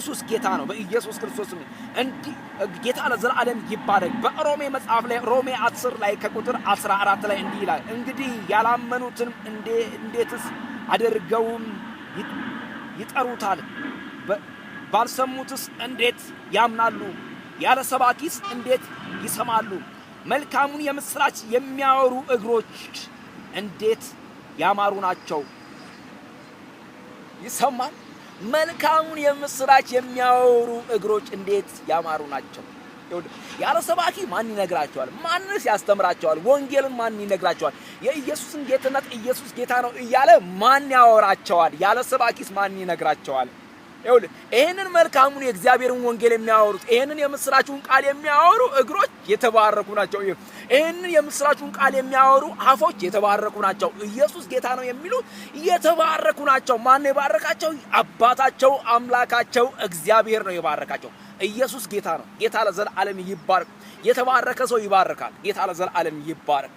ኢየሱስ ጌታ ነው በኢየሱስ ክርስቶስ እንዲ ጌታ ለዘላለም ይባረክ በሮሜ መጽሐፍ ላይ ሮሜ 10 ላይ ከቁጥር 14 ላይ እንዲህ ይላል እንግዲህ ያላመኑትን እንዴትስ አድርገውም ይጠሩታል ባልሰሙትስ እንዴት ያምናሉ ያለ ሰባኪስ እንዴት ይሰማሉ መልካሙን የምስራች የሚያወሩ እግሮች እንዴት ያማሩ ናቸው ይሰማል መልካሙን የምስራች የሚያወሩ እግሮች እንዴት ያማሩ ናቸው ያለ ሰባኪ ማን ይነግራቸዋል ማንስ ያስተምራቸዋል ወንጌልን ማን ይነግራቸዋል የኢየሱስን ጌትነት ኢየሱስ ጌታ ነው እያለ ማን ያወራቸዋል ያለ ሰባኪስ ማን ይነግራቸዋል ይሄንን መልካሙን የእግዚአብሔርን ወንጌል የሚያወሩት ይሄንን የምስራቹን ቃል የሚያወሩ እግሮች የተባረኩ ናቸው ይሄንን የምስራቹን ቃል የሚያወሩ አፎች የተባረኩ ናቸው ኢየሱስ ጌታ ነው የሚሉ የተባረኩ ናቸው ማን የባረካቸው አባታቸው አምላካቸው እግዚአብሔር ነው የባረካቸው ኢየሱስ ጌታ ነው ጌታ ለዘላለም ይባረክ የተባረከ ሰው ይባረካል ጌታ ለዘላለም ይባረክ